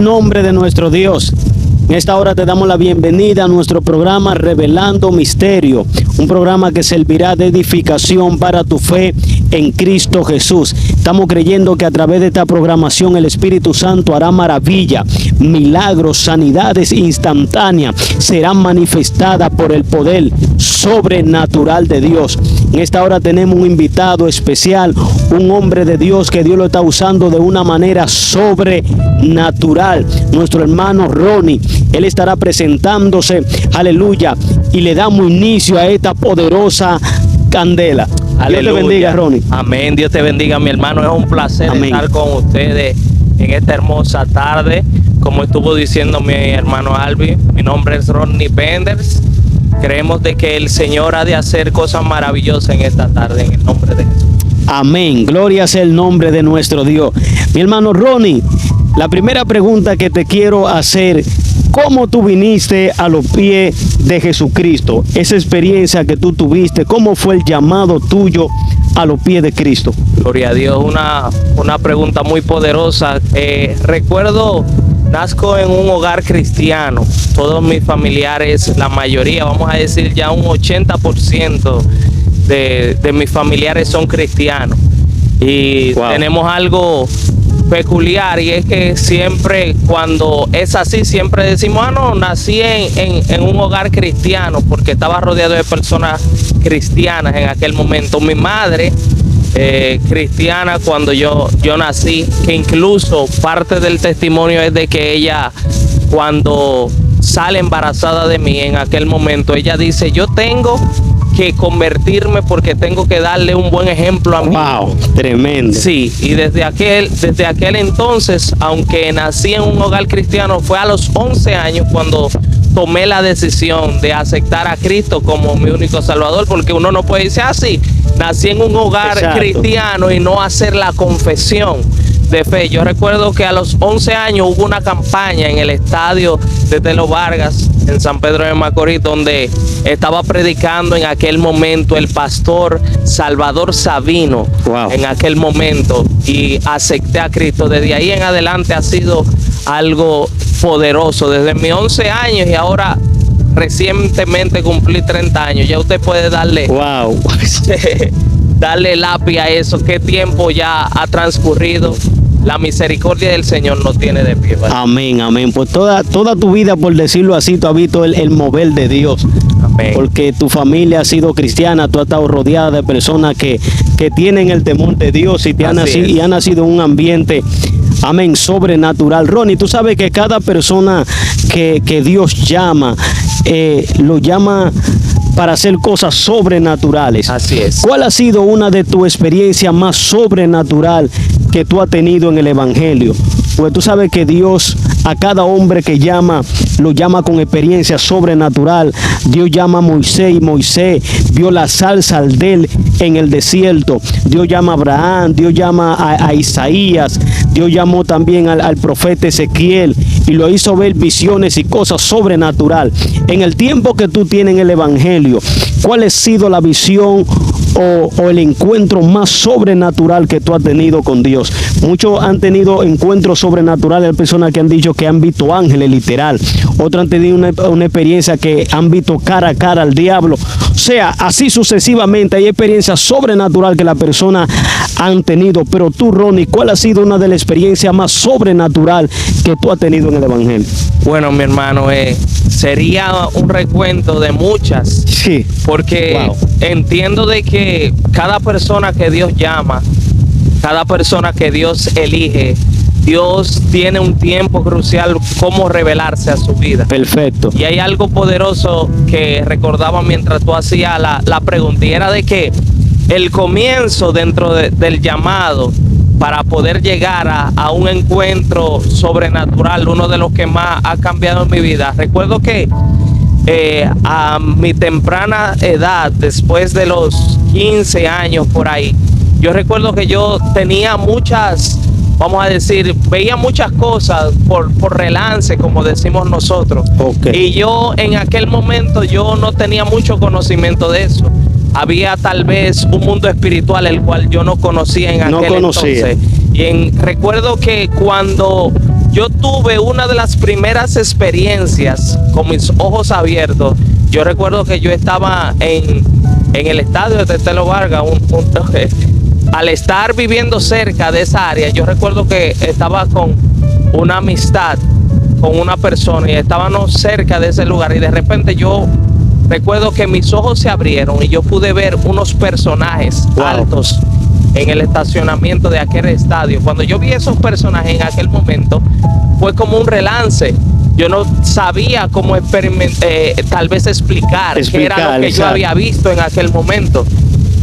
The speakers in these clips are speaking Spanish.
Nombre de nuestro Dios. En esta hora te damos la bienvenida a nuestro programa Revelando Misterio, un programa que servirá de edificación para tu fe en Cristo Jesús. Estamos creyendo que a través de esta programación el Espíritu Santo hará maravilla, milagros, sanidades instantáneas serán manifestadas por el poder sobrenatural de Dios. En esta hora tenemos un invitado especial, un hombre de Dios que Dios lo está usando de una manera sobrenatural. Nuestro hermano Ronnie, él estará presentándose, aleluya, y le damos inicio a esta poderosa candela. Aleluya. Dios te bendiga, Ronnie. Amén, Dios te bendiga, mi hermano. Es un placer estar con ustedes en esta hermosa tarde. Como estuvo diciendo mi hermano Albi, mi nombre es Ronnie Benders. Creemos de que el Señor ha de hacer cosas maravillosas en esta tarde, en el nombre de Jesús. Amén, gloria sea el nombre de nuestro Dios. Mi hermano Ronnie, la primera pregunta que te quiero hacer: ¿cómo tú viniste a los pies de Jesucristo? Esa experiencia que tú tuviste, ¿cómo fue el llamado tuyo a los pies de Cristo? Gloria a Dios, una pregunta muy poderosa. Recuerdo, nazco en un hogar cristiano. Todos mis familiares, la mayoría, vamos a decir ya un 80% de mis familiares son cristianos. Y tenemos algo peculiar, y es que siempre cuando es así, siempre decimos, no, nací en un hogar cristiano, porque estaba rodeado de personas cristianas en aquel momento. Mi madre cristiana cuando yo nací, que incluso parte del testimonio es de que ella, cuando sale embarazada de mí en aquel momento, ella dice: yo tengo que convertirme porque tengo que darle un buen ejemplo a mí. Wow, tremendo. Sí, y desde aquel entonces, aunque nací en un hogar cristiano, fue a los 11 años cuando tomé la decisión de aceptar a Cristo como mi único Salvador, porque uno no puede decir así, nací en un hogar cristiano y no hacer la confesión de fe. Yo recuerdo que a los 11 años hubo una campaña en el estadio de Telo Vargas en San Pedro de Macorís, donde estaba predicando en aquel momento el pastor Salvador Sabino. En aquel momento, y acepté a Cristo. Desde ahí en adelante ha sido algo poderoso, desde mis 11 años, y ahora recientemente cumplí 30 años. Ya usted puede darle darle lápiz a eso, qué tiempo ya ha transcurrido. La misericordia del Señor nos tiene de pie, ¿verdad? Amén, amén. Pues toda tu vida, por decirlo así, tú has visto el mover de Dios. Amén. Porque tu familia ha sido cristiana, tú has estado rodeada de personas que tienen el temor de Dios y han nacido en un ambiente, amén, sobrenatural. Ronnie, tú sabes que cada persona que Dios llama, lo llama para hacer cosas sobrenaturales. Así es. ¿Cuál ha sido una de tus experiencias más sobrenatural que tú has tenido en el Evangelio? Pues tú sabes que Dios a cada hombre que llama, lo llama con experiencia sobrenatural. Dios llama a Moisés, y Moisés vio la salsa de él en el desierto. Dios llama a Abraham, Dios llama a Isaías, Dios llamó también al profeta Ezequiel y lo hizo ver visiones y cosas sobrenatural. En el tiempo que tú tienes en el Evangelio, ¿cuál ha sido la visión o el encuentro más sobrenatural que tú has tenido con Dios? Muchos han tenido encuentros sobrenaturales, hay personas que han dicho que han visto ángeles literal, otros han tenido una experiencia que han visto cara a cara al diablo. O sea, así sucesivamente hay experiencias sobrenaturales que las personas han tenido. Pero tú, Ronnie, ¿cuál ha sido una de las experiencias más sobrenatural que tú has tenido en el Evangelio? Bueno, mi hermano, sería un recuento de muchas. Sí. Porque entiendo de que cada persona que Dios llama, cada persona que Dios elige, Dios tiene un tiempo crucial cómo revelarse a su vida. Perfecto. Y hay algo poderoso que recordaba mientras tú hacías la pregunta, y era de que el comienzo dentro del llamado para poder llegar a un encuentro sobrenatural, uno de los que más ha cambiado en mi vida. Recuerdo que a mi temprana edad, después de los 15 años por ahí, yo recuerdo que yo tenía muchas, vamos a decir, veía muchas cosas por relance, como decimos nosotros. Y yo en aquel momento yo no tenía mucho conocimiento de eso. Había tal vez un mundo espiritual el cual yo no conocía en aquel entonces. Y recuerdo que cuando yo tuve una de las primeras experiencias con mis ojos abiertos. Yo recuerdo que yo estaba en el estadio de Tetelo Vargas, al estar viviendo cerca de esa área, yo recuerdo que estaba con una amistad con una persona y estábamos cerca de ese lugar y de repente yo recuerdo que mis ojos se abrieron y yo pude ver unos personajes altos en el estacionamiento de aquel estadio. Cuando yo vi esos personajes en aquel momento, fue como un relance. Yo no sabía cómo tal vez explicar qué era lo que yo había visto en aquel momento.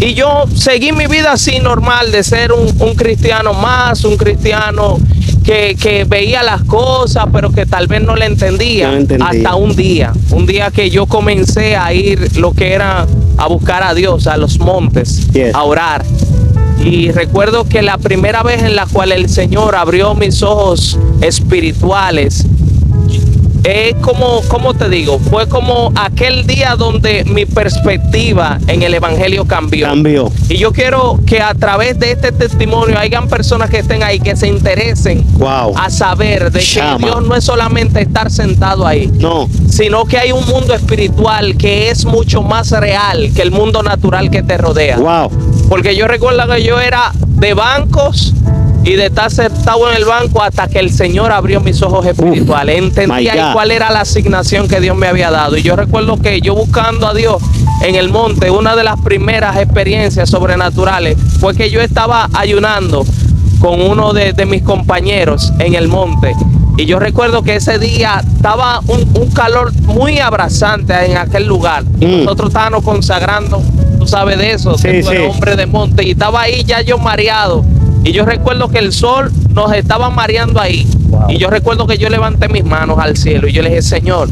Y yo seguí mi vida así normal, de ser un cristiano más, un cristiano que veía las cosas, pero que tal vez no le entendía. Hasta un día que yo comencé a ir lo que era a buscar a Dios, a los montes, a orar. Y recuerdo que la primera vez en la cual el Señor abrió mis ojos espirituales, ¿cómo te digo? Fue como aquel día donde mi perspectiva en el evangelio cambió. Y yo quiero que a través de este testimonio hayan personas que estén ahí, que se interesen a saber de que Dios no es solamente estar sentado ahí, sino que hay un mundo espiritual que es mucho más real que el mundo natural que te rodea. Porque yo recuerdo que yo era de bancos y de estar sentado en el banco hasta que el Señor abrió mis ojos espirituales. Entendí ahí cuál era la asignación que Dios me había dado. Y yo recuerdo que yo buscando a Dios en el monte, una de las primeras experiencias sobrenaturales fue que yo estaba ayunando con uno de mis compañeros en el monte. Y yo recuerdo que ese día estaba un calor muy abrasante en aquel lugar. Y nosotros estábamos consagrando, tú sabes de eso, que tú eres hombre de monte. Y estaba ahí ya yo mareado. Y yo recuerdo que el sol nos estaba mareando ahí. Y yo recuerdo que yo levanté mis manos al cielo y yo le dije, Señor,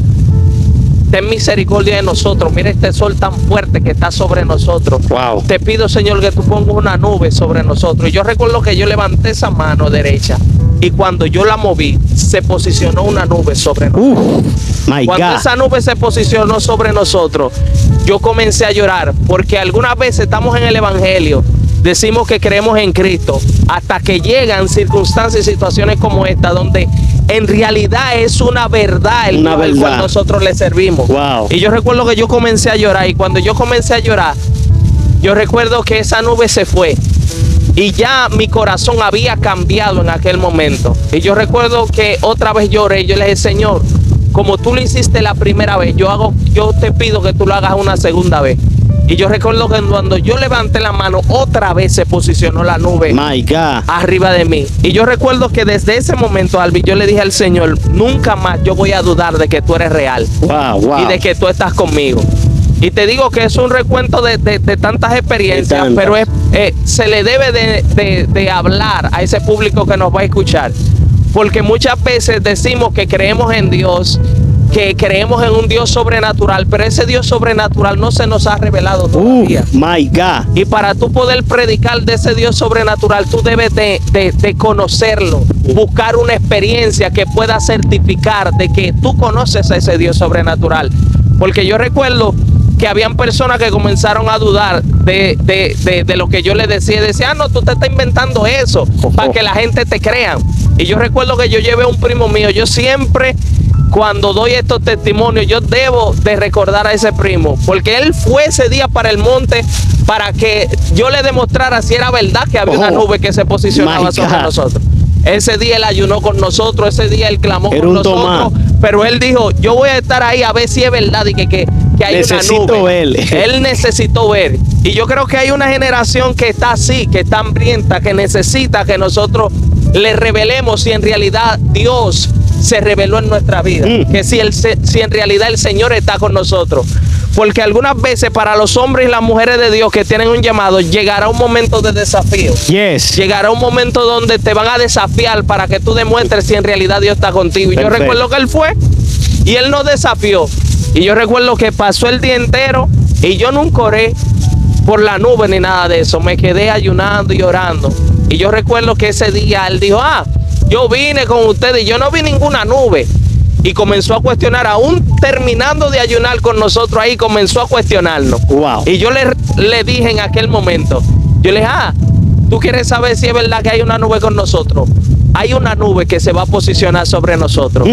ten misericordia de nosotros. Mira este sol tan fuerte que está sobre nosotros. Te pido, Señor, que tú pongas una nube sobre nosotros. Y yo recuerdo que yo levanté esa mano derecha y cuando yo la moví, se posicionó una nube sobre nosotros. Cuando esa nube se posicionó sobre nosotros, yo comencé a llorar, porque algunas veces estamos en el evangelio, decimos que creemos en Cristo, hasta que llegan circunstancias y situaciones como esta, donde en realidad es una verdad el Dios al cual nosotros le servimos. Y yo recuerdo que yo comencé a llorar, y cuando yo comencé a llorar, yo recuerdo que esa nube se fue y ya mi corazón había cambiado en aquel momento. Y yo recuerdo que otra vez lloré y yo le dije, Señor, como tú lo hiciste la primera vez, yo te pido que tú lo hagas una segunda vez. Y yo recuerdo que cuando yo levanté la mano, otra vez se posicionó la nube arriba de mí. Y yo recuerdo que desde ese momento, Albi, yo le dije al Señor, nunca más yo voy a dudar de que tú eres real y de que tú estás conmigo. Y te digo que es un recuento de tantas experiencias, pero se le debe de hablar a ese público que nos va a escuchar. Porque muchas veces decimos que creemos en Dios, que creemos en un Dios sobrenatural, pero ese Dios sobrenatural no se nos ha revelado todavía. Y para tú poder predicar de ese Dios sobrenatural, tú debes de conocerlo, buscar una experiencia que pueda certificar de que tú conoces a ese Dios sobrenatural. Porque yo recuerdo que habían personas que comenzaron a dudar de lo que yo les decía. Y decían, no, tú te estás inventando eso para que la gente te crea. Y yo recuerdo que yo llevé a un primo mío. Yo siempre, cuando doy estos testimonios, yo debo de recordar a ese primo, porque él fue ese día para el monte para que yo le demostrara si era verdad que había una nube que se posicionaba sobre nosotros. Ese día él ayunó con nosotros, ese día él clamó con nosotros, pero él dijo, yo voy a estar ahí a ver si es verdad y que hay una nube. Él necesitó ver. Y yo creo que hay una generación que está así, que está hambrienta, que necesita que nosotros le revelemos si en realidad Dios se reveló en nuestra vida, que si en realidad el Señor está con nosotros. Porque algunas veces para los hombres y las mujeres de Dios que tienen un llamado, llegará un momento de desafío. Llegará un momento donde te van a desafiar para que tú demuestres si en realidad Dios está contigo. Y yo recuerdo que él fue y él nos desafió. Y yo recuerdo que pasó el día entero y yo nunca oré por la nube ni nada de eso. Me quedé ayunando y orando. Y yo recuerdo que ese día él dijo, yo vine con ustedes y yo no vi ninguna nube. Y comenzó a cuestionar, aún terminando de ayunar con nosotros ahí, comenzó a cuestionarnos. Y yo le dije en aquel momento, yo le dije, ¿tú quieres saber si es verdad que hay una nube con nosotros? hay una nube que se va a posicionar sobre nosotros.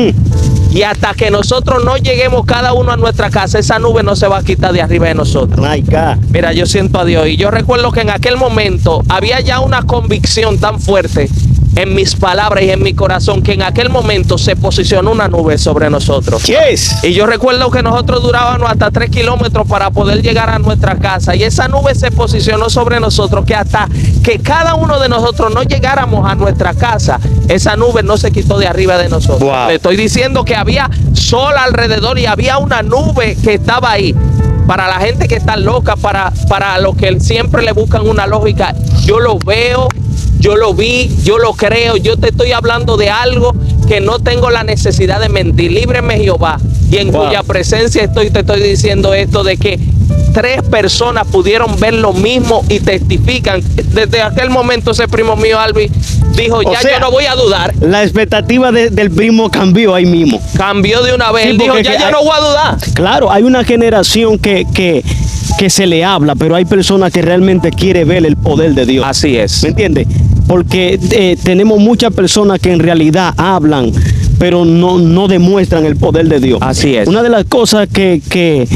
Y hasta que nosotros no lleguemos cada uno a nuestra casa, esa nube no se va a quitar de arriba de nosotros. My God. Mira, yo siento a Dios. Y yo recuerdo que en aquel momento había ya una convicción tan fuerte en mis palabras y en mi corazón, que en aquel momento se posicionó una nube sobre nosotros. Yes. Y yo recuerdo que nosotros durábamos hasta 3 kilómetros para poder llegar a nuestra casa. Y esa nube se posicionó sobre nosotros, que hasta que cada uno de nosotros no llegáramos a nuestra casa, esa nube no se quitó de arriba de nosotros. Wow. Le estoy diciendo que había sol alrededor y había una nube que estaba ahí. Para la gente que está loca, para los que siempre le buscan una lógica, yo lo veo, yo lo vi, yo lo creo. Yo te estoy hablando de algo que no tengo la necesidad de mentir. Líbreme Jehová, y en cuya presencia estoy, te estoy diciendo esto, de que 3 personas pudieron ver lo mismo y testifican. Desde aquel momento ese primo mío, Albi, dijo, O ya sea, yo no voy a dudar. La expectativa del primo cambió ahí mismo. Cambió de una vez. Sí, Él dijo, porque ya que yo hay- no voy a dudar. Claro, hay una generación que se le habla, pero hay personas que realmente quiere ver el poder de Dios. Así es. ¿Me entiendes? Porque tenemos muchas personas que en realidad hablan, pero no demuestran el poder de Dios. Así es. Una de las cosas que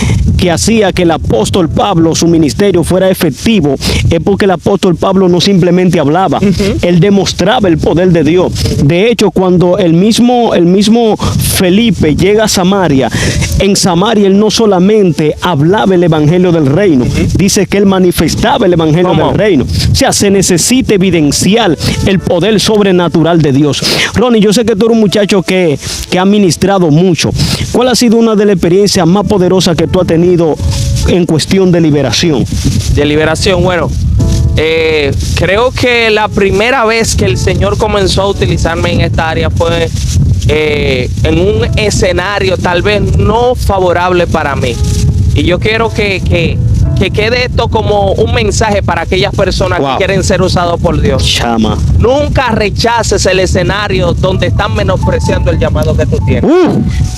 hacía que el apóstol Pablo, su ministerio, fuera efectivo, es porque el apóstol Pablo no simplemente hablaba, él demostraba el poder de Dios. De hecho, cuando el mismo Felipe llega a Samaria, en Samaria él no solamente hablaba el evangelio del reino, dice que él manifestaba el evangelio ¿Cómo? del reino. O sea, se necesita evidenciar el poder sobrenatural de Dios. Ronnie, yo sé que tú eres un muchacho que ha ministrado mucho. ¿Cuál ha sido una de las experiencias más poderosas que tú has tenido en cuestión de liberación? De liberación, bueno, creo que la primera vez que el Señor comenzó a utilizarme en esta área fue en un escenario tal vez no favorable para mí. Y yo quiero que quede esto como un mensaje para aquellas personas Wow. que quieren ser usados por Dios. Chama. Nunca rechaces el escenario donde están menospreciando el llamado que tú tienes.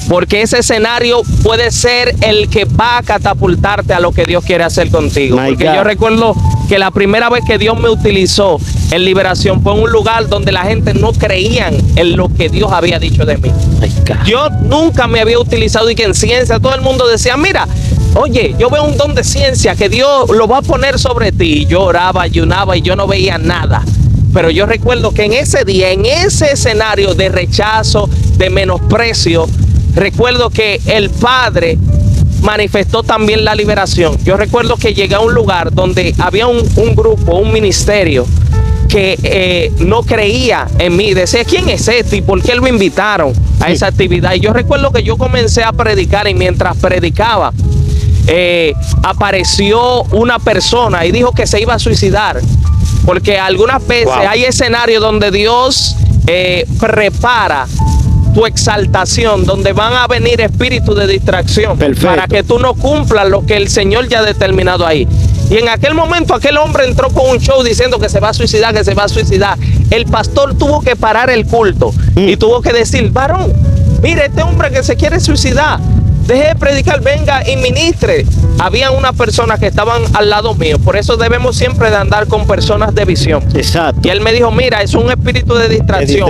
Porque ese escenario puede ser el que va a catapultarte a lo que Dios quiere hacer contigo. My Porque God. yo recuerdo que la primera vez que Dios me utilizó en liberación fue en un lugar donde la gente no creían en lo que Dios había dicho de mí. My God. Yo nunca me había utilizado y que en ciencia todo el mundo decía, mira, oye, yo veo un don de ciencia que Dios lo va a poner sobre ti. Y yo oraba, ayunaba y yo no veía nada. Pero yo recuerdo que en ese día, en ese escenario de rechazo, de menosprecio, recuerdo que el Padre manifestó también la liberación. Yo recuerdo que llegué a un lugar donde había un grupo, un ministerio que no creía en mí. Decía, ¿quién es este? ¿Y por qué lo invitaron a esa actividad? Y yo recuerdo que yo comencé a predicar y mientras predicaba, apareció una persona y dijo que se iba a suicidar. Porque algunas veces Wow. hay escenarios donde Dios prepara tu exaltación, donde van a venir espíritus de distracción. Perfecto. Para que tú no cumplas lo que el Señor ya ha determinado ahí. Y en aquel momento aquel hombre entró con un show diciendo que se va a suicidar, que se va a suicidar. El pastor tuvo que parar el culto y tuvo que decir, varón, mire, este hombre que se quiere suicidar, deje de predicar, venga y ministre. Había unas personas que estaban al lado mío, por eso debemos siempre de andar con personas de visión. Exacto. Y él me dijo, mira, es un espíritu de distracción.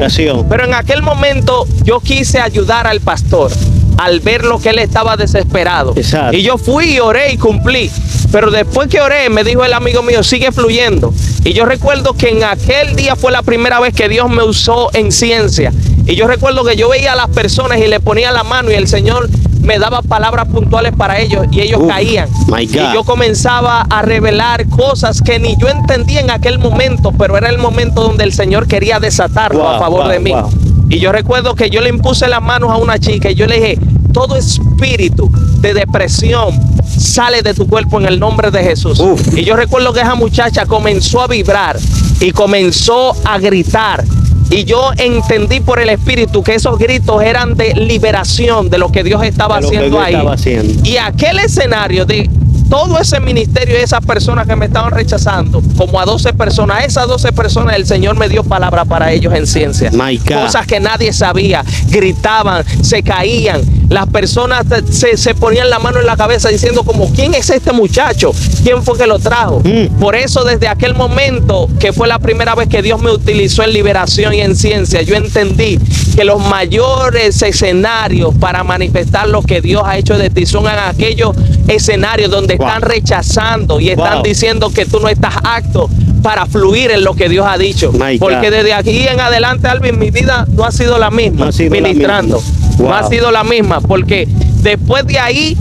Pero en aquel momento yo quise ayudar al pastor al ver lo que él estaba desesperado. Exacto. Y yo fui y oré y cumplí. Pero después que oré, me dijo el amigo mío, sigue fluyendo. Y yo recuerdo que en aquel día fue la primera vez que Dios me usó en ciencia. Y yo recuerdo que yo veía a las personas y le ponía la mano y el Señor me daba palabras puntuales para ellos y ellos caían. My God. Y yo comenzaba a revelar cosas que ni yo entendía en aquel momento, pero era el momento donde el Señor quería desatarlo Wow, a favor wow, de mí. wow. Y yo recuerdo que yo le impuse las manos a una chica y yo le dije, todo espíritu de depresión sale de tu cuerpo en el nombre de Jesús. Uf. Y yo recuerdo que esa muchacha comenzó a vibrar y comenzó a gritar. Y yo entendí por el espíritu que esos gritos eran de liberación de lo que Dios estaba De lo que haciendo Dios ahí. estaba haciendo. Y aquel escenario de todo ese ministerio y esas personas que me estaban rechazando, como a 12 personas, a esas 12 personas el Señor me dio palabra para ellos en ciencia. My God. Cosas que nadie sabía, gritaban, se caían. las personas se ponían la mano en la cabeza diciendo como, ¿quién es este muchacho? ¿Quién fue que lo trajo? Por eso desde aquel momento, que fue la primera vez que Dios me utilizó en liberación y en ciencia, yo entendí que los mayores escenarios para manifestar lo que Dios ha hecho de ti son en aquellos escenarios donde están rechazando y están diciendo que tú no estás apto para fluir en lo que Dios ha dicho. Porque desde aquí en adelante, Alvin, mi vida no ha sido la misma, ministrando. No ha sido la misma, porque después de ahí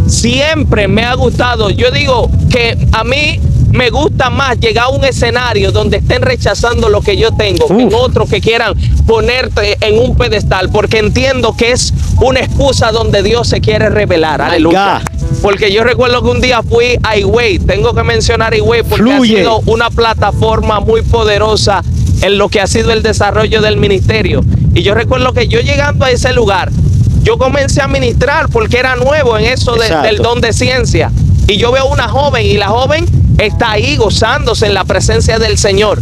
siempre me ha gustado. Yo digo que a mí me gusta más llegar a un escenario donde estén rechazando lo que yo tengo que en otros que quieran ponerte en un pedestal, porque entiendo que es una excusa donde Dios se quiere revelar. Aleluya. Porque yo recuerdo que un día fui a Higüey, tengo que mencionar Higüey porque ha sido una plataforma muy poderosa en lo que ha sido el desarrollo del ministerio. Y yo recuerdo que yo llegando a ese lugar, yo comencé a ministrar porque era nuevo en eso del don de ciencia. Y yo veo una joven y la joven está ahí gozándose en la presencia del Señor.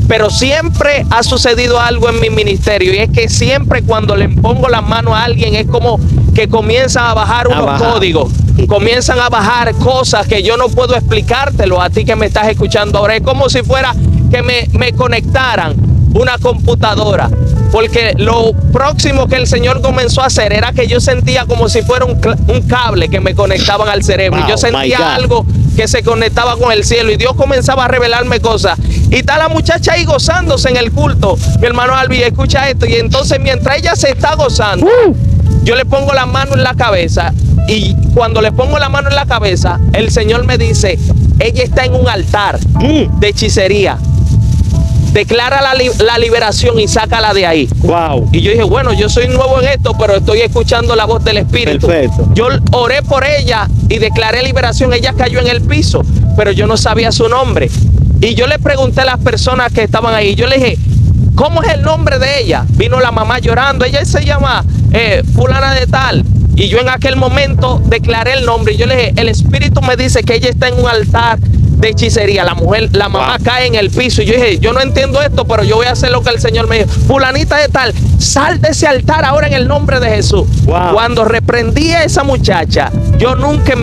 Pero siempre ha sucedido algo en mi ministerio, y es que siempre cuando le pongo la mano a alguien es como que comienzan a bajar unos códigos, comienzan a bajar cosas que yo no puedo explicártelo a ti que me estás escuchando ahora. Es como si fuera que me conectaran una computadora, porque lo próximo que el Señor comenzó a hacer era que yo sentía como si fuera un cable que me conectaban al cerebro. Yo sentía algo que se conectaba con el cielo y Dios comenzaba a revelarme cosas. Y está la muchacha ahí gozándose en el culto. Mi hermano Albi, escucha esto. Y entonces mientras ella se está gozando, yo le pongo la mano en la cabeza, y cuando le pongo la mano en la cabeza, el Señor me dice, ella está en un altar de hechicería. Declara la liberación y sácala de ahí. Y yo dije, bueno, yo soy nuevo en esto, pero estoy escuchando la voz del Espíritu. Yo oré por ella y declaré liberación. Ella cayó en el piso, pero yo no sabía su nombre. Y yo le pregunté a las personas que estaban ahí, yo le dije, ¿cómo es el nombre de ella? Vino la mamá llorando, ella se llama fulana de tal. Y yo en aquel momento declaré el nombre y yo le dije, el Espíritu me dice que ella está en un altar de hechicería. La mamá cae en el piso y yo dije, yo no entiendo esto, pero yo voy a hacer lo que el Señor me dijo. Fulanita de tal, sal de ese altar ahora en el nombre de Jesús. Cuando reprendí a esa muchacha, yo nunca en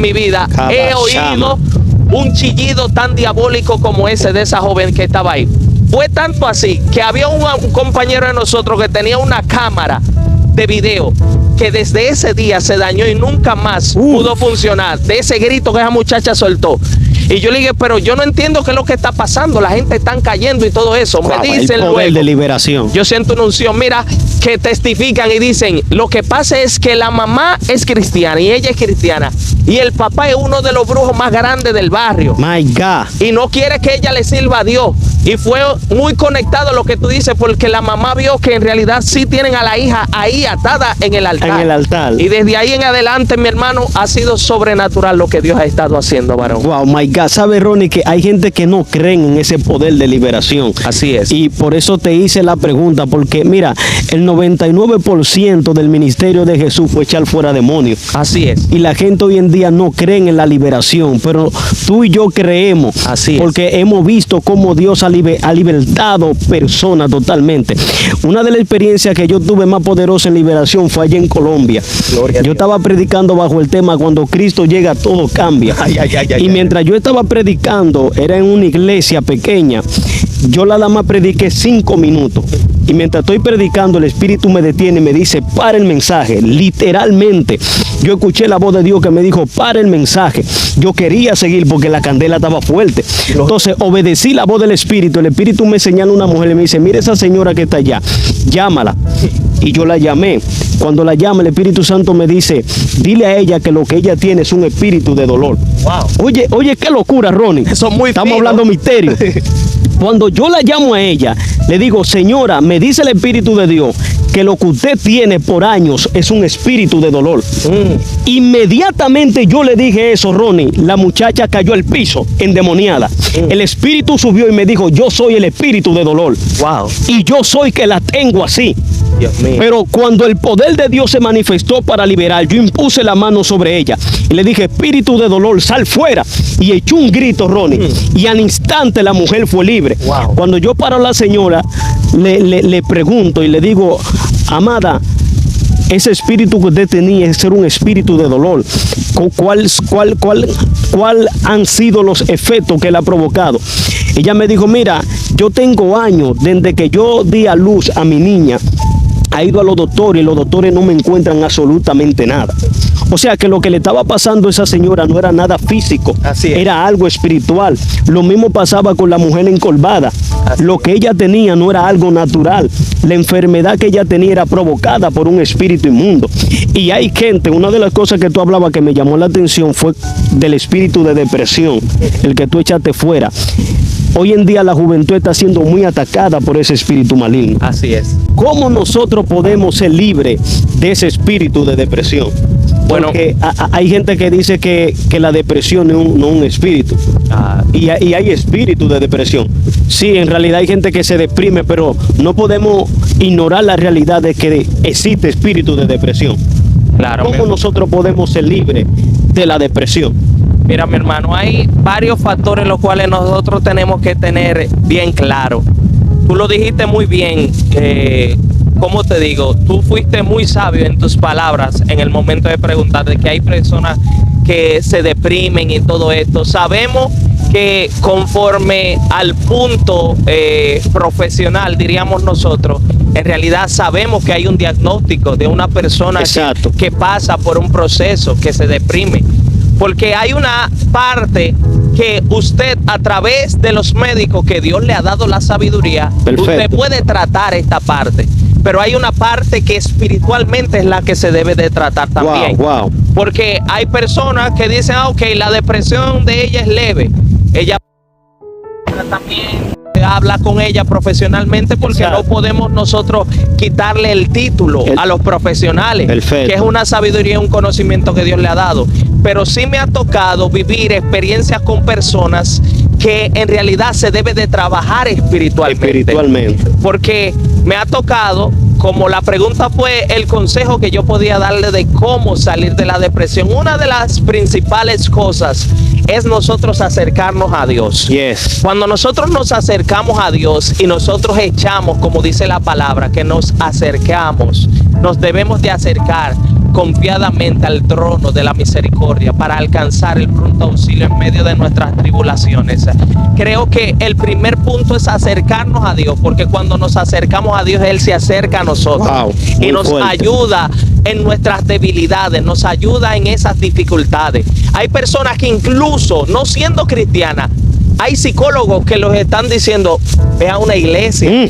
mi vida he oído un chillido tan diabólico como ese de esa joven que estaba ahí. Fue tanto así que había un compañero de nosotros que tenía una cámara de video que desde ese día se dañó y nunca más pudo funcionar, de ese grito que esa muchacha soltó. Y yo le dije, pero yo no entiendo qué es lo que está pasando, la gente está cayendo y todo eso. Me dicen el poder de liberación. Yo siento una unción, mira, que testifican y dicen, lo que pasa es que la mamá es cristiana y ella es cristiana, y el papá es uno de los brujos más grandes del barrio. My God. Y no quiere que ella le sirva a Dios. Y fue muy conectado lo que tú dices, porque la mamá vio que en realidad sí tienen a la hija ahí atada en el altar. En el altar. Y desde ahí en adelante, mi hermano, ha sido sobrenatural lo que Dios ha estado haciendo, varón. Wow, my God. ¿Sabe, Ronnie, que hay gente que no creen en ese poder de liberación? Así es. Y por eso te hice la pregunta, porque mira, el 99% del ministerio de Jesús fue echar fuera demonios. Así es. Y la gente hoy en día no cree en la liberación, pero tú y yo creemos. Así es. Porque hemos visto cómo Dios ha libertado personas totalmente. Una de las experiencias que yo tuve más poderosa en liberación fue allá en Colombia. Yo estaba predicando bajo el tema, cuando Cristo llega todo cambia. Y mientras yo estaba predicando, era en una iglesia pequeña, yo nada más prediqué 5 minutos. Y mientras estoy predicando, el Espíritu me detiene y me dice, para el mensaje. Literalmente, yo escuché la voz de Dios que me dijo, para el mensaje. Yo quería seguir porque la candela estaba fuerte. Entonces, obedecí la voz del Espíritu. El Espíritu me señala a una mujer y me dice, mira esa señora que está allá, llámala. Y yo la llamé. Cuando la llama, el Espíritu Santo me dice, dile a ella que lo que ella tiene es un espíritu de dolor. Oye, qué locura, Ronnie. Estamos hablando misterio. Cuando yo la llamo a ella, le digo, señora, me dice el Espíritu de Dios que lo que usted tiene por años es un espíritu de dolor. Inmediatamente yo le dije eso, Ronnie, la muchacha cayó al piso, endemoniada. El Espíritu subió y me dijo, yo soy el espíritu de dolor. Y yo soy que la tengo así. Dios mío. Pero cuando el poder de Dios se manifestó para liberar, yo impuse la mano sobre ella y le dije, espíritu de dolor, sal fuera. Y echó un grito, Ronnie, y al instante la mujer fue libre. Cuando yo paro a la señora, le pregunto y le digo, amada, ese espíritu que usted tenía era un espíritu de dolor. ¿Cuál han sido los efectos que él ha provocado? Ella me dijo, mira, yo tengo años desde que yo di a luz a mi niña, ha ido a los doctores y los doctores no me encuentran absolutamente nada. O sea que lo que le estaba pasando a esa señora no era nada físico, era algo espiritual. Lo mismo pasaba con la mujer encorvada. Lo que ella tenía no era algo natural. La enfermedad que ella tenía era provocada por un espíritu inmundo. Y hay gente, una de las cosas que tú hablabas que me llamó la atención fue del espíritu de depresión, el que tú echaste fuera. Hoy en día la juventud está siendo muy atacada por ese espíritu maligno. Así es. ¿Cómo nosotros podemos ser libres de ese espíritu de depresión? Porque hay gente que dice que la depresión no es un espíritu. Y hay espíritu de depresión. Sí, en realidad hay gente que se deprime, pero no podemos ignorar la realidad de que existe espíritu de depresión. Claro. ¿Cómo nosotros podemos ser libres de la depresión? Mira, mi hermano, hay varios factores los cuales nosotros tenemos que tener bien claro. Tú lo dijiste muy bien. ¿Cómo te digo? Tú fuiste muy sabio en tus palabras en el momento de preguntarte que hay personas que se deprimen y todo esto. Sabemos que conforme al punto profesional, diríamos nosotros, en realidad sabemos que hay un diagnóstico de una persona que pasa por un proceso, que se deprime. Porque hay una parte que usted, a través de los médicos que Dios le ha dado la sabiduría, usted puede tratar esta parte. Pero hay una parte que espiritualmente es la que se debe de tratar también. Porque hay personas que dicen, ok, la depresión de ella es leve. Ella también habla con ella profesionalmente, porque no podemos nosotros quitarle el título a los profesionales, que es una sabiduría y un conocimiento que Dios le ha dado. Pero sí me ha tocado vivir experiencias con personas que en realidad se debe de trabajar espiritualmente. Porque me ha tocado, como la pregunta fue el consejo que yo podía darle de cómo salir de la depresión, una de las principales cosas es nosotros acercarnos a Dios. Cuando nosotros nos acercamos a Dios y nosotros echamos, como dice la palabra, que nos acercamos, nos debemos de acercar confiadamente al trono de la misericordia para alcanzar el pronto auxilio en medio de nuestras tribulaciones. Creo que el primer punto es acercarnos a Dios, porque cuando nos acercamos a Dios, Él se acerca a nosotros y nos ayuda en nuestras debilidades, nos ayuda en esas dificultades. Hay personas que incluso no siendo cristianas, hay psicólogos que los están diciendo, ve a una iglesia.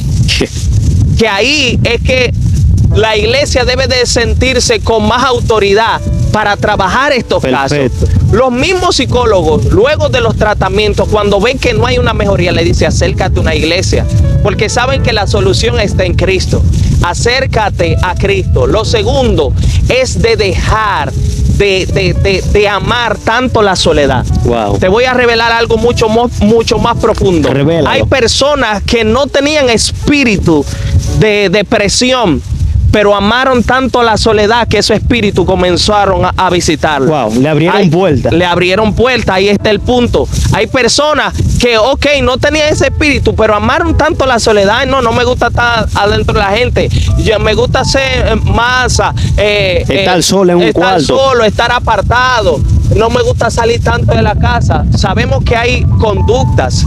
Que ahí es que la iglesia debe de sentirse con más autoridad para trabajar estos casos. Los mismos psicólogos, luego de los tratamientos, cuando ven que no hay una mejoría, le dice, acércate a una iglesia, porque saben que la solución está en Cristo. Acércate a Cristo. Lo segundo es de dejar de amar tanto la soledad. Te voy a revelar algo mucho más profundo. Hay personas que no tenían espíritu de depresión, pero amaron tanto la soledad que ese espíritu comenzaron a visitarlo. Le abrieron puertas. Le abrieron puertas, ahí está el punto. Hay personas que, no tenían ese espíritu, pero amaron tanto la soledad. No me gusta estar adentro de la gente. Me gusta ser más... estar solo en un cuarto. Estar solo, estar apartado. No me gusta salir tanto de la casa. Sabemos que hay conductas,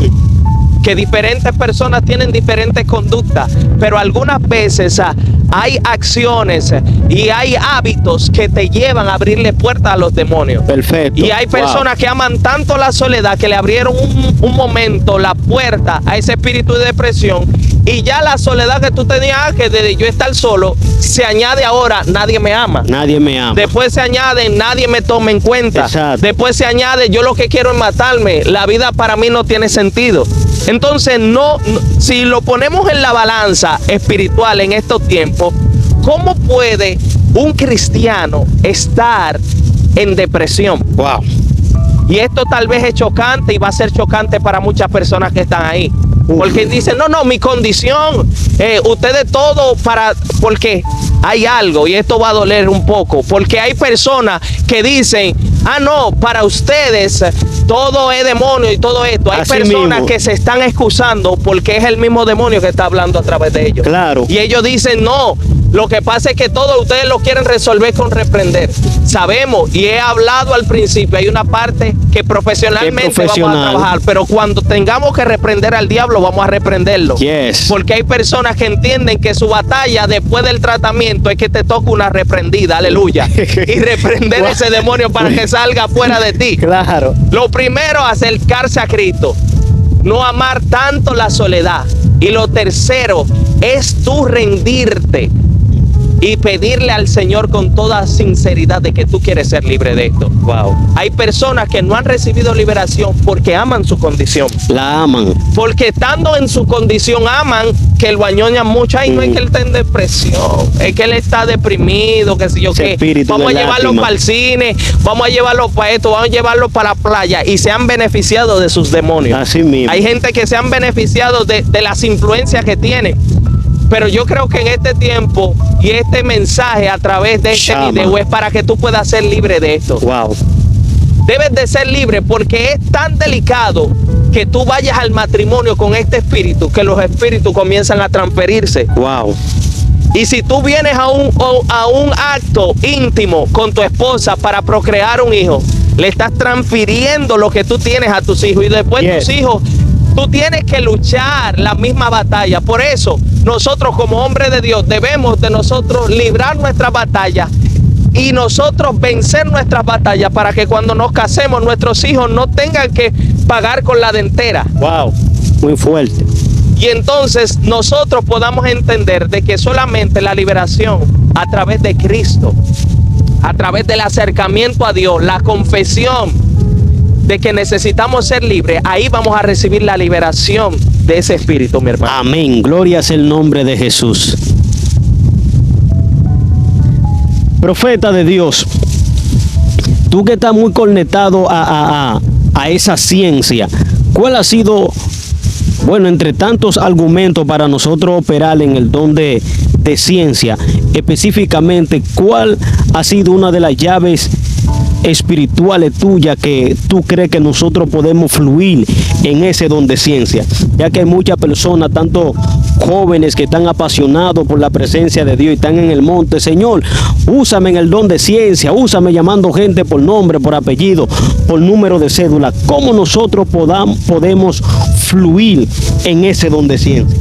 que diferentes personas tienen diferentes conductas, pero algunas veces hay acciones y hay hábitos que te llevan a abrirle puertas a los demonios. Y hay personas que aman tanto la soledad que le abrieron un momento la puerta a ese espíritu de depresión, y ya la soledad que tú tenías, que desde yo estar solo, se añade ahora, nadie me ama. Después se añade, nadie me toma en cuenta. Después se añade, yo lo que quiero es matarme. La vida para mí no tiene sentido. Entonces, si lo ponemos en la balanza espiritual en estos tiempos, ¿cómo puede un cristiano estar en depresión? Y esto tal vez es chocante y va a ser chocante para muchas personas que están ahí. Porque dicen, no, mi condición, ustedes todo porque hay algo, y esto va a doler un poco, porque hay personas que dicen, para ustedes todo es demonio y todo esto. Hay personas que se están excusando porque es el mismo demonio que está hablando a través de ellos. Y ellos dicen, no, Lo que pasa es que todos ustedes lo quieren resolver con reprender. Sabemos, y he hablado al principio, hay una parte que profesionalmente vamos a trabajar, pero cuando tengamos que reprender al diablo, vamos a reprenderlo. Yes. Porque hay personas que entienden que su batalla después del tratamiento es que te toca una reprendida, aleluya, y reprender ese demonio para que salga fuera de ti. Claro. Lo primero, acercarse a Cristo, no amar tanto la soledad. Y lo tercero es tú rendirte y pedirle al Señor con toda sinceridad de que tú quieres ser libre de esto. Wow. Hay personas que no han recibido liberación porque aman su condición. La aman. Porque estando en su condición aman que lo añoñan mucho. Ay, no es que él está en depresión, es que él está deprimido, que si yo Ese qué. espíritu Vamos a de llevarlo lástima. para el cine, vamos a llevarlo para esto, vamos a llevarlo para la playa, y se han beneficiado de sus demonios. Así mismo. Hay gente que se han beneficiado de las influencias que tienen. Pero yo creo que en este tiempo y este mensaje a través de este Chama. video es para que tú puedas ser libre de esto. Wow. Debes de ser libre porque es tan delicado que tú vayas al matrimonio con este espíritu que los espíritus comienzan a transferirse. Wow. Y si tú vienes a un acto íntimo con tu esposa para procrear un hijo, le estás transfiriendo lo que tú tienes a tus hijos, y después Yes. tus hijos, tú tienes que luchar la misma batalla. Por eso nosotros como hombres de Dios debemos de nosotros librar nuestras batallas y nosotros vencer nuestras batallas para que cuando nos casemos nuestros hijos no tengan que pagar con la dentera. Wow. Muy fuerte. Y entonces nosotros podamos entender de que solamente la liberación a través de Cristo, a través del acercamiento a Dios, la confesión de que necesitamos ser libres, ahí vamos a recibir la liberación de ese espíritu, mi hermano. Amén. Gloria es el nombre de Jesús. Profeta de Dios, tú que estás muy conectado a esa ciencia, ¿cuál ha sido, bueno, entre tantos argumentos para nosotros operar en el don de ciencia, específicamente, cuál ha sido una de las llaves espirituales tuyas que tú crees que nosotros podemos fluir en ese don de ciencia? Ya que hay muchas personas, tanto jóvenes que están apasionados por la presencia de Dios y están en el monte. Señor, úsame en el don de ciencia, úsame llamando gente por nombre, por apellido, por número de cédula. ¿Cómo nosotros podemos fluir en ese don de ciencia?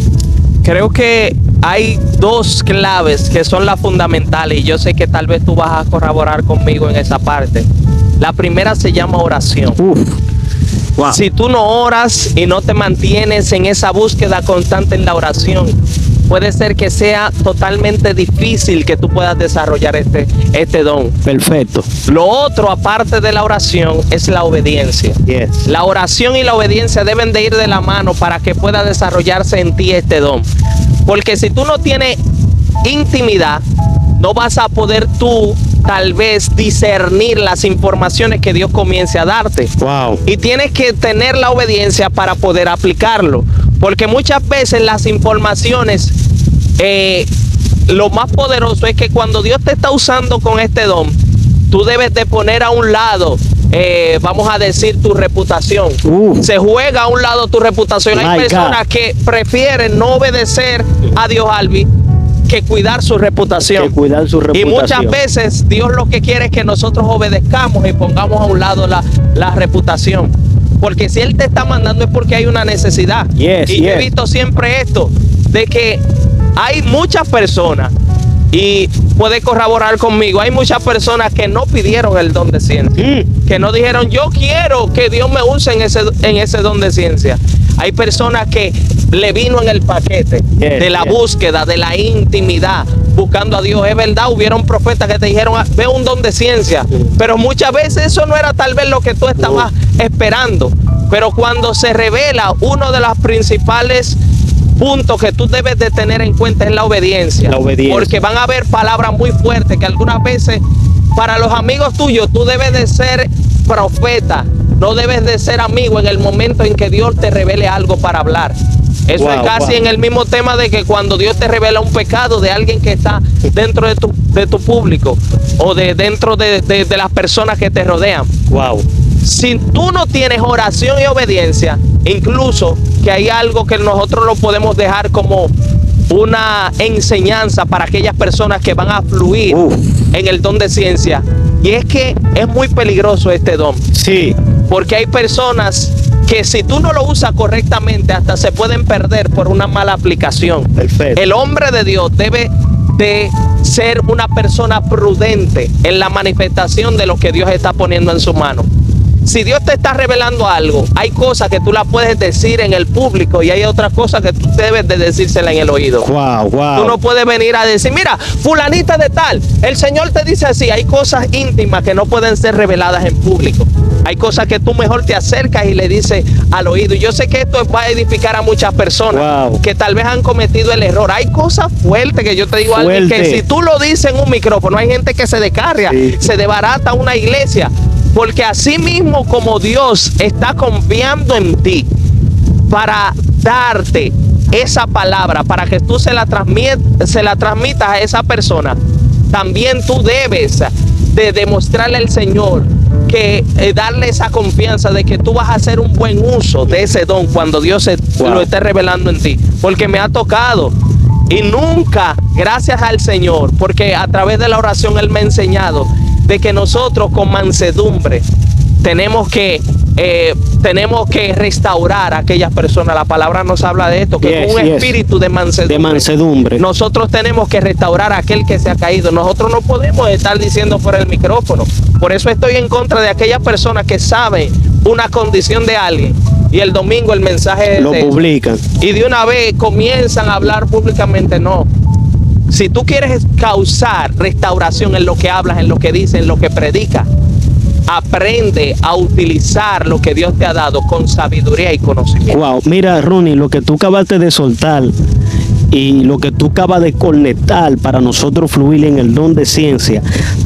Creo que hay dos claves que son las fundamentales, y yo sé que tal vez tú vas a corroborar conmigo en esa parte. La primera se llama oración. Wow. Si tú no oras y no te mantienes en esa búsqueda constante en la oración, puede ser que sea totalmente difícil que tú puedas desarrollar este don. Perfecto. Lo otro, aparte de la oración, es la obediencia. Yes. La oración y la obediencia deben de ir de la mano para que pueda desarrollarse en ti este don. Porque si tú no tienes intimidad, no vas a poder tú tal vez discernir las informaciones que Dios comience a darte. Wow. Y tienes que tener la obediencia para poder aplicarlo. Porque muchas veces las informaciones, lo más poderoso es que cuando Dios te está usando con este don, tú debes de poner a un lado, vamos a decir, tu reputación. Se juega a un lado tu reputación. Hay personas que prefieren no obedecer a Dios, Albi, que cuidar su reputación. Que cuidar su reputación. Y muchas veces Dios lo que quiere es que nosotros obedezcamos y pongamos a un lado la reputación. Porque si Él te está mandando es porque hay una necesidad. Yes, y yo he visto siempre esto, de que hay muchas personas, y puede corroborar conmigo, hay muchas personas que no pidieron el don de ciencia, que no dijeron yo quiero que Dios me use en ese don de ciencia. Hay personas que le vino en el paquete de la búsqueda, de la intimidad, buscando a Dios. Es verdad, hubieron profetas que te dijeron ve un don de ciencia, pero muchas veces eso no era tal vez lo que tú estabas esperando. Pero cuando se revela, uno de los principales puntos que tú debes de tener en cuenta es la obediencia. Porque van a haber palabras muy fuertes que algunas veces para los amigos tuyos tú debes de ser profeta, no debes de ser amigo en el momento en que Dios te revele algo para hablar. Eso es casi en el mismo tema de que cuando Dios te revela un pecado de alguien que está dentro de tu público o dentro de las personas que te rodean. Wow. Si tú no tienes oración y obediencia, incluso que hay algo que nosotros lo podemos dejar como una enseñanza para aquellas personas que van a fluir en el don de ciencia. Y es que es muy peligroso este don. Sí. Porque hay personas que si tú no lo usas correctamente, hasta se pueden perder por una mala aplicación. Perfecto. El hombre de Dios debe de ser una persona prudente en la manifestación de lo que Dios está poniendo en su mano. Si Dios te está revelando algo, hay cosas que tú las puedes decir en el público y hay otras cosas que tú debes de decírsela en el oído. Wow. Tú no puedes venir a decir, mira, fulanita de tal, el Señor te dice así. Hay cosas íntimas que no pueden ser reveladas en público. Hay cosas que tú mejor te acercas y le dices al oído. Y yo sé que esto va a edificar a muchas personas que tal vez han cometido el error. Hay cosas fuertes que yo te digo a alguien que si tú lo dices en un micrófono, hay gente que se descarria, se desbarata una iglesia. Porque así mismo como Dios está confiando en ti para darte esa palabra, para que tú se la transmitas a esa persona, también tú debes de demostrarle al Señor que darle esa confianza de que tú vas a hacer un buen uso de ese don cuando Dios lo esté revelando en ti. Porque me ha tocado y nunca, gracias al Señor, porque a través de la oración Él me ha enseñado de que nosotros con mansedumbre tenemos que restaurar a aquellas personas. La palabra nos habla de esto, que con un espíritu de mansedumbre. Nosotros tenemos que restaurar a aquel que se ha caído. Nosotros no podemos estar diciendo por el micrófono. Por eso estoy en contra de aquellas personas que saben una condición de alguien y el domingo el mensaje lo publican y de una vez comienzan a hablar públicamente. No. Si tú quieres causar restauración en lo que hablas, en lo que dices, en lo que predicas, aprende a utilizar lo que Dios te ha dado con sabiduría y conocimiento. Wow, mira, Ronnie, lo que tú acabaste de soltar y lo que tú acabas de conectar para nosotros fluir en el don de ciencia,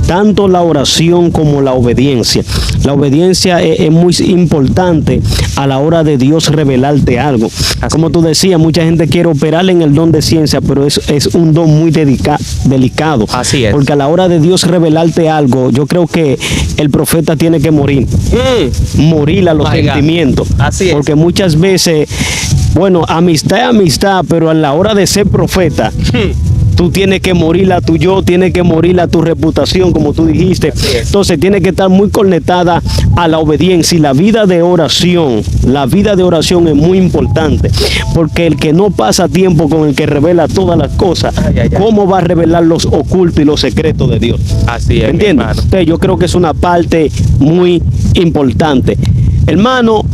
tanto la oración como la obediencia. La obediencia es muy importante a la hora de Dios revelarte algo. Como tú decías, mucha gente quiere operar en el don de ciencia, pero es un don muy delicado. Así es. Porque a la hora de Dios revelarte algo, yo creo que el profeta tiene que morir. Morir a los sentimientos. Así es. Porque muchas veces, bueno, amistad es amistad, pero a la hora de ser profeta, tú tienes que morir a tu yo, tienes que morir a tu reputación, como tú dijiste. Entonces tienes que estar muy conectada a la obediencia. Y la vida de oración es muy importante, porque el que no pasa tiempo con el que revela todas las cosas, ¿cómo va a revelar los ocultos y los secretos de Dios? Así es, ¿entiendes? Entonces yo creo que es una parte muy importante. Hermano,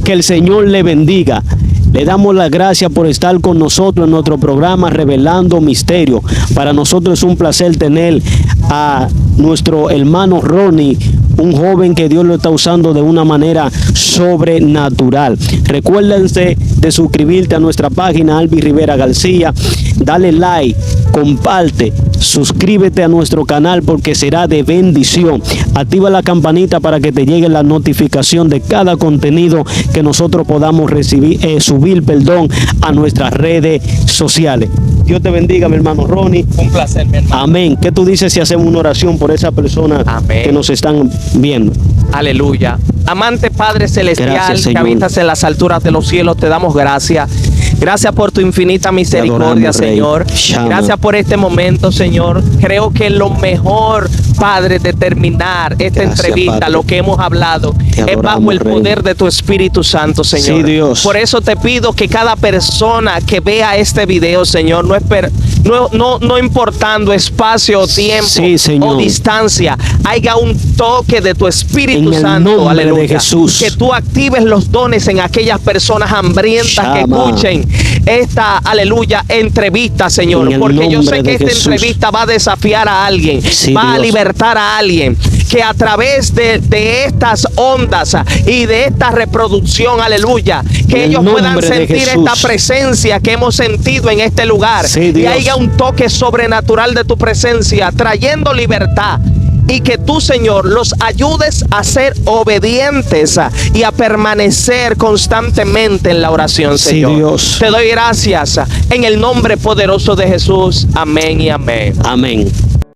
que el Señor le bendiga. Le damos las gracias por estar con nosotros en nuestro programa Revelando Misterio. Para nosotros es un placer tener a nuestro hermano Ronnie, un joven que Dios lo está usando de una manera sobrenatural. Recuérdense de suscribirte a nuestra página Albi Rivera García. Dale like, comparte, suscríbete a nuestro canal porque será de bendición. Activa la campanita para que te llegue la notificación de cada contenido que nosotros podamos subir a nuestras redes sociales. Dios te bendiga, mi hermano Ronnie. Un placer, mi hermano. Amén. ¿Qué tú dices si hacemos una oración por esa persona que nos están viendo? Aleluya. Amante Padre Celestial, gracias, que habitas en las alturas de los cielos, te damos gracias. Gracias por tu infinita misericordia, Señor. Gracias por este momento, Señor. Creo que lo mejor, Padre, de terminar esta entrevista, Padre, lo que hemos hablado, es bajo el poder de tu Espíritu Santo, Señor. Sí, Dios. Por eso te pido que cada persona que vea este video, Señor, no importando espacio o tiempo, o distancia, haya un toque de tu Espíritu Santo, aleluya, de Jesús. Que tú actives los dones en aquellas personas hambrientas que escuchen esta, aleluya, entrevista, Señor, porque yo sé que esta entrevista va a desafiar a alguien, va a libertar a alguien, que a través de estas ondas y de esta reproducción, aleluya, que ellos puedan sentir esta presencia que hemos sentido en este lugar, y haya un toque sobrenatural de tu presencia, trayendo libertad. Y que tú, Señor, los ayudes a ser obedientes y a permanecer constantemente en la oración, Señor. Sí, Dios. Te doy gracias en el nombre poderoso de Jesús. Amén y amén. Amén.